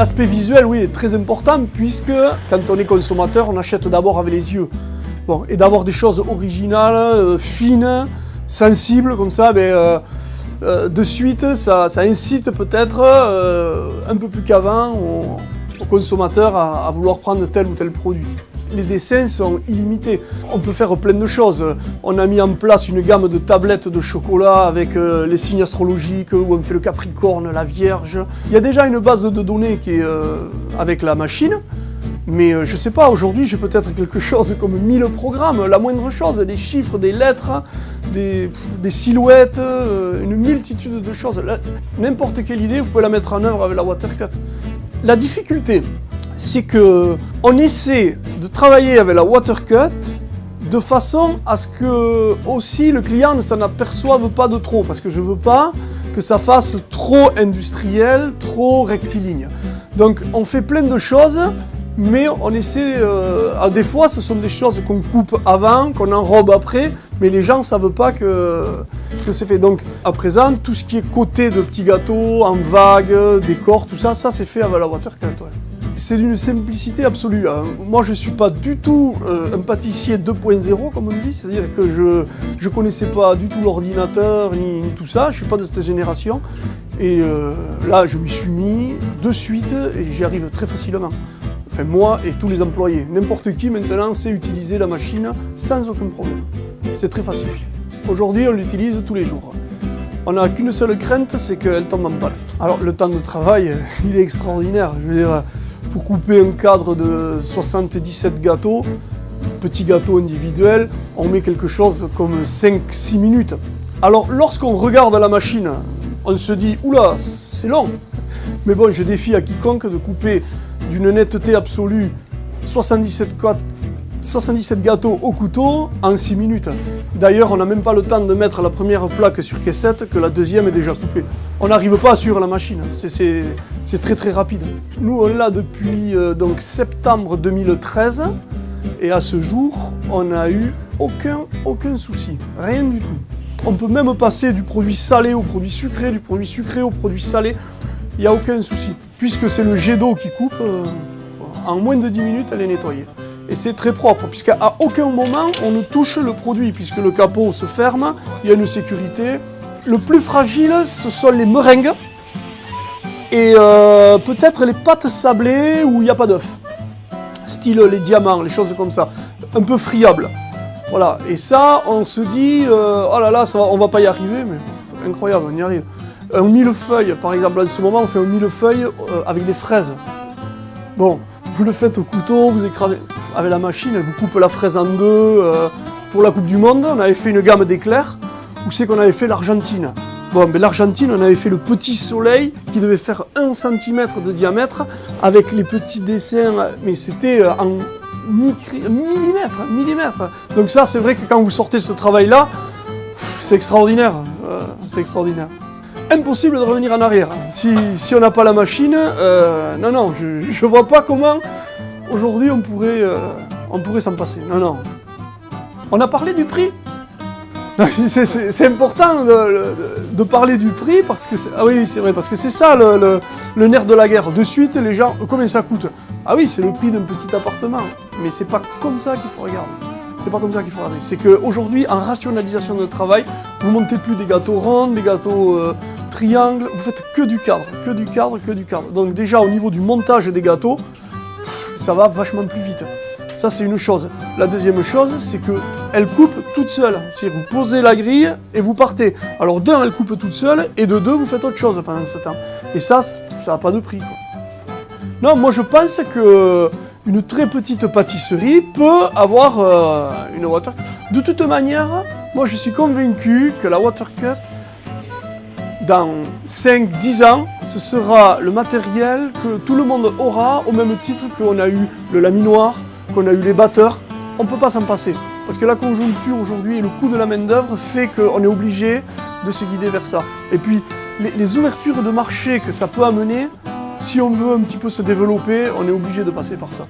L'aspect visuel, oui, est très important puisque quand on est consommateur, on achète d'abord avec les yeux. Bon, et d'avoir des choses originales, fines, sensibles, comme ça, de suite, ça incite peut-être un peu plus qu'avant aux consommateurs à vouloir prendre tel ou tel produit. Les dessins sont illimités. On peut faire plein de choses. On a mis en place une gamme de tablettes de chocolat avec les signes astrologiques où on fait le Capricorne, la Vierge. Il y a déjà une base de données qui est avec la machine. Mais je sais pas, aujourd'hui j'ai peut-être quelque chose comme 1000 programmes, la moindre chose, des chiffres, des lettres, des silhouettes, une multitude de choses. N'importe quelle idée, vous pouvez la mettre en œuvre avec la WaterCut. La difficulté, c'est qu'on essaie de travailler avec la WaterCut de façon à ce que aussi le client ne s'en aperçoive pas de trop, parce que je veux pas que ça fasse trop industriel, trop rectiligne. Donc on fait plein de choses, mais on essaie, des fois ce sont des choses qu'on coupe avant, qu'on enrobe après, mais les gens ne savent pas que c'est fait. Donc à présent, tout ce qui est côté de petits gâteaux, en vague, décor, tout ça, c'est fait avec la WaterCut. Ouais. C'est d'une simplicité absolue. Moi, je ne suis pas du tout un pâtissier 2.0, comme on dit, c'est-à-dire que je ne connaissais pas du tout l'ordinateur, ni tout ça, je ne suis pas de cette génération. Et là, je m'y suis mis de suite et j'y arrive très facilement. Enfin, moi et tous les employés. N'importe qui, maintenant, sait utiliser la machine sans aucun problème. C'est très facile. Aujourd'hui, on l'utilise tous les jours. On n'a qu'une seule crainte, c'est qu'elle tombe en panne. Alors, le temps de travail, il est extraordinaire. Je veux dire, pour couper un cadre de 77 gâteaux, petits gâteaux individuels, on met quelque chose comme 5-6 minutes. Alors, lorsqu'on regarde la machine, on se dit « Oula, c'est long !» Mais bon, je défie à quiconque de couper d'une netteté absolue 77 gâteaux au couteau en 6 minutes. D'ailleurs, on n'a même pas le temps de mettre la première plaque sur caissette que la deuxième est déjà coupée. On n'arrive pas à suivre la machine, c'est très très rapide. Nous, on l'a depuis donc septembre 2013 et à ce jour, on n'a eu aucun souci, rien du tout. On peut même passer du produit salé au produit sucré, du produit sucré au produit salé, il n'y a aucun souci. Puisque c'est le jet d'eau qui coupe, en moins de 10 minutes, elle est nettoyée. Et c'est très propre, puisqu'à aucun moment on ne touche le produit, puisque le capot se ferme, il y a une sécurité. Le plus fragile, ce sont les meringues et peut-être les pâtes sablées où il n'y a pas d'œuf. Style les diamants, les choses comme ça, un peu friables. Voilà, et ça, on se dit, oh là là, on va pas y arriver, mais incroyable, on y arrive. Un millefeuille, par exemple, en ce moment, on fait un millefeuille avec des fraises. Bon, vous le faites au couteau, vous écrasez. Avec la machine, elle vous coupe la fraise en deux. Pour la Coupe du Monde, on avait fait une gamme d'éclairs. Où c'est qu'on avait fait l'Argentine? Bon, mais l'Argentine, on avait fait le petit soleil qui devait faire 1 cm de diamètre avec les petits dessins, mais c'était en millimètres. Donc ça, c'est vrai que quand vous sortez ce travail-là, c'est extraordinaire. C'est extraordinaire. Impossible de revenir en arrière. Si on n'a pas la machine, non, je vois pas comment aujourd'hui on pourrait s'en passer. Non. On a parlé du prix. C'est important de parler du prix parce que oui, c'est vrai, parce que c'est ça le nerf de la guerre. De suite, les gens, combien ça coûte? Ah oui, c'est le prix d'un petit appartement. Mais c'est pas comme ça qu'il faut regarder. C'est pas comme ça qu'il faut regarder. C'est qu'aujourd'hui, en rationalisation de travail, vous montez plus des gâteaux ronds, des gâteaux triangles, vous faites que du cadre. Donc déjà, au niveau du montage des gâteaux, ça va vachement plus vite. Ça, c'est une chose. La deuxième chose, c'est qu'elle coupe toute seule. C'est-à-dire que vous posez la grille et vous partez. Alors d'un, elle coupe toute seule, et de deux, vous faites autre chose pendant ce temps. Et ça n'a pas de prix, quoi. Non, moi je pense qu'une très petite pâtisserie peut avoir une WaterCut. De toute manière, moi je suis convaincu que la WaterCut, dans 5-10 ans, ce sera le matériel que tout le monde aura au même titre qu'on a eu le laminoir, qu'on a eu les batteurs. On ne peut pas s'en passer. Parce que la conjoncture aujourd'hui et le coût de la main-d'œuvre fait qu'on est obligé de se guider vers ça. Et puis, les ouvertures de marché que ça peut amener, si on veut un petit peu se développer, on est obligé de passer par ça.